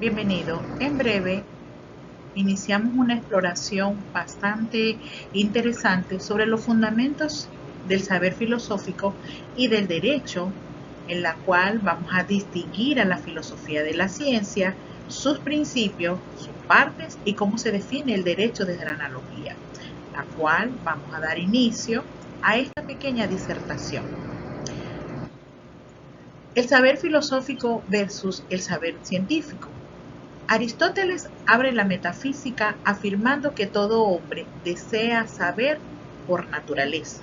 Bienvenido. En breve iniciamos una exploración bastante interesante sobre los fundamentos del saber filosófico y del derecho, en la cual vamos a distinguir a la filosofía de la ciencia, sus principios, sus partes y cómo se define el derecho desde la analogía, la cual vamos a dar inicio a esta pequeña disertación. El saber filosófico versus el saber científico. Aristóteles abre la metafísica afirmando que todo hombre desea saber por naturaleza.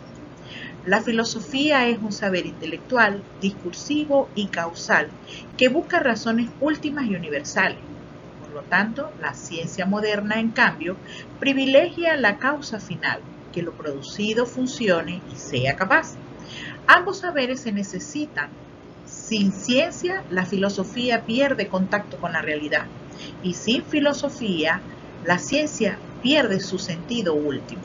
La filosofía es un saber intelectual, discursivo y causal que busca razones últimas y universales. Por lo tanto, la ciencia moderna, en cambio, privilegia la causa final, que lo producido funcione y sea capaz. Ambos saberes se necesitan. Sin ciencia, la filosofía pierde contacto con la realidad. Y sin filosofía, la ciencia pierde su sentido último.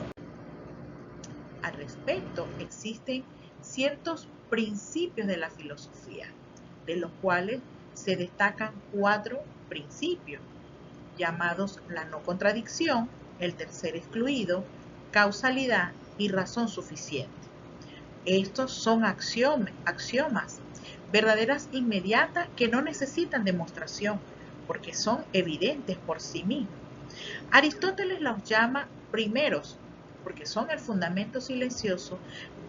Al respecto, existen ciertos principios de la filosofía, de los cuales se destacan 4 principios, llamados la no contradicción, el tercer excluido, causalidad y razón suficiente. Estos son axiomas, verdaderas inmediatas que no necesitan demostración, porque son evidentes por sí mismos. Aristóteles los llama primeros, porque son el fundamento silencioso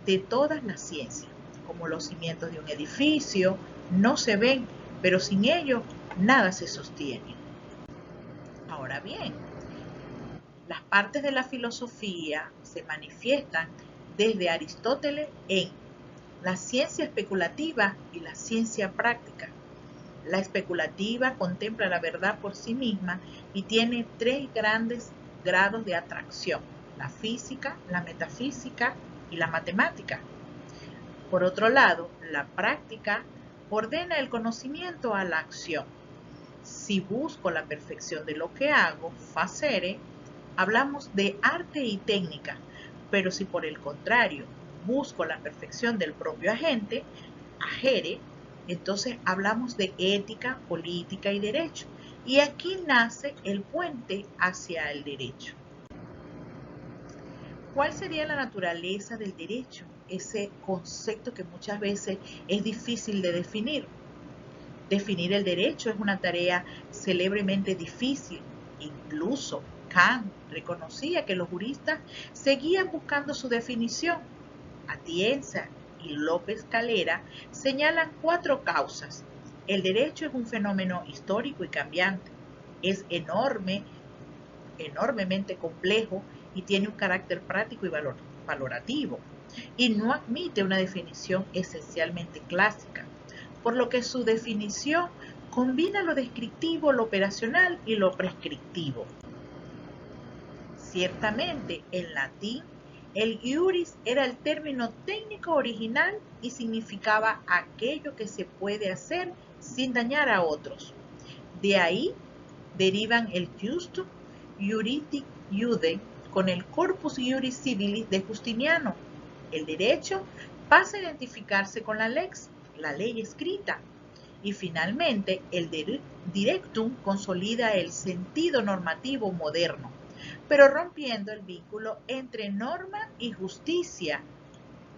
de todas las ciencias, como los cimientos de un edificio, no se ven, pero sin ellos nada se sostiene. Ahora bien, las partes de la filosofía se manifiestan desde Aristóteles en la ciencia especulativa y la ciencia práctica. La especulativa contempla la verdad por sí misma y tiene 3 grandes grados de atracción: la física, la metafísica y la matemática. Por otro lado, la práctica ordena el conocimiento a la acción. Si busco la perfección de lo que hago, facere, hablamos de arte y técnica, pero si por el contrario busco la perfección del propio agente, agere, entonces hablamos de ética, política y derecho. Y aquí nace el puente hacia el derecho. ¿Cuál sería la naturaleza del derecho? Ese concepto que muchas veces es difícil de definir. Definir el derecho es una tarea célebremente difícil. Incluso Kant reconocía que los juristas seguían buscando su definición. Atienza y López Calera señalan 4 causas. El derecho es un fenómeno histórico y cambiante. Es enormemente complejo y tiene un carácter práctico y valorativo. Y no admite una definición esencialmente clásica, por lo que su definición combina lo descriptivo, lo operacional y lo prescriptivo. Ciertamente, en latín, el iuris era el término técnico original y significaba aquello que se puede hacer sin dañar a otros. De ahí derivan el justum iudici iude con el corpus iuris civilis de Justiniano. El derecho pasa a identificarse con la lex, la ley escrita. Y finalmente, el directum consolida el sentido normativo moderno, pero rompiendo el vínculo entre norma y justicia.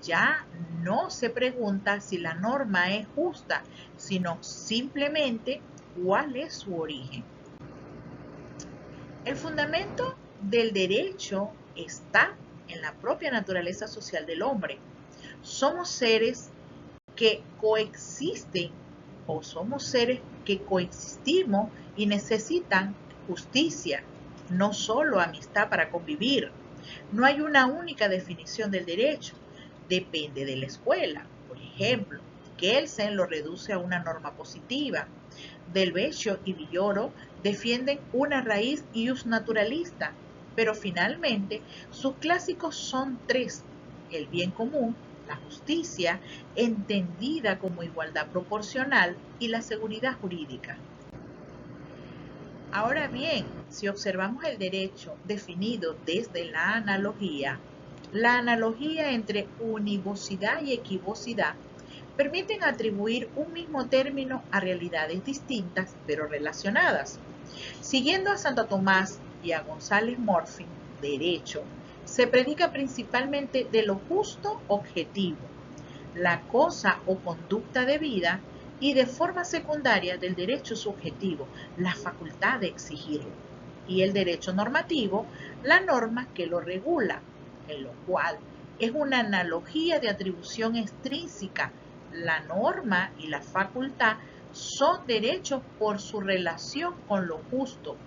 Ya no se pregunta si la norma es justa, sino simplemente cuál es su origen. El fundamento del derecho está en la propia naturaleza social del hombre. Somos seres que coexisten o somos seres que coexistimos y necesitan justicia, no solo amistad para convivir. No hay una única definición del derecho, depende de la escuela. Por ejemplo, Kelsen lo reduce a una norma positiva. Del Vecchio y Villoro defienden una raíz ius naturalista, pero finalmente sus clásicos son 3: el bien común, la justicia, entendida como igualdad proporcional, y la seguridad jurídica. Ahora bien, si observamos el derecho definido desde la analogía entre univocidad y equivocidad permiten atribuir un mismo término a realidades distintas pero relacionadas. Siguiendo a Santo Tomás y a González Morphy, derecho se predica principalmente de lo justo objetivo, la cosa o conducta debida, y de forma secundaria del derecho subjetivo, la facultad de exigirlo, y el derecho normativo, la norma que lo regula, en lo cual es una analogía de atribución extrínseca. La norma y la facultad son derechos por su relación con lo justo,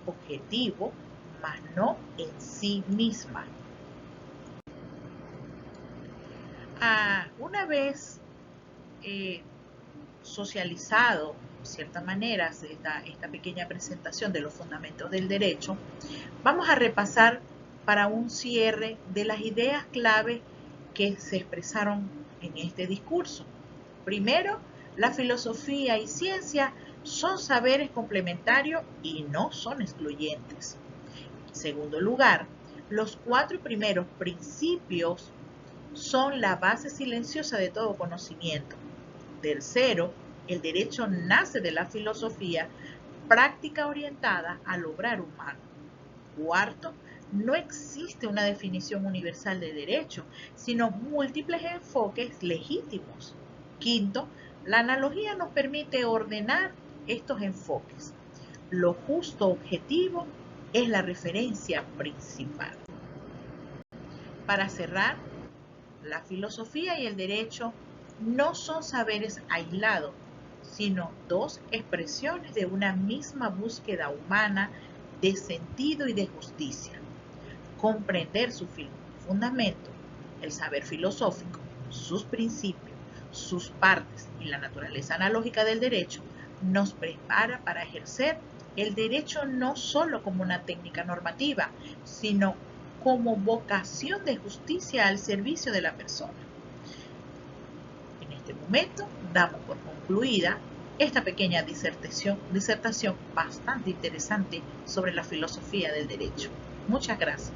objetivo, mas no en sí misma. Una vez socializado, de cierta manera, esta pequeña presentación de los fundamentos del derecho, vamos a repasar para un cierre de las ideas clave que se expresaron en este discurso. Primero, la filosofía y ciencia son saberes complementarios y no son excluyentes. En segundo lugar, los 4 primeros principios son la base silenciosa de todo conocimiento. Tercero, el derecho nace de la filosofía, práctica orientada al obrar humano. Cuarto, no existe una definición universal de derecho, sino múltiples enfoques legítimos. Quinto, la analogía nos permite ordenar estos enfoques. Lo justo objetivo es la referencia principal. Para cerrar, la filosofía y el derecho no son saberes aislados, sino 2 expresiones de una misma búsqueda humana de sentido y de justicia. Comprender su fundamento, el saber filosófico, sus principios, sus partes y la naturaleza analógica del derecho nos prepara para ejercer el derecho no solo como una técnica normativa, sino como vocación de justicia al servicio de la persona. En este momento damos por concluida esta pequeña disertación bastante interesante sobre la filosofía del derecho. Muchas gracias.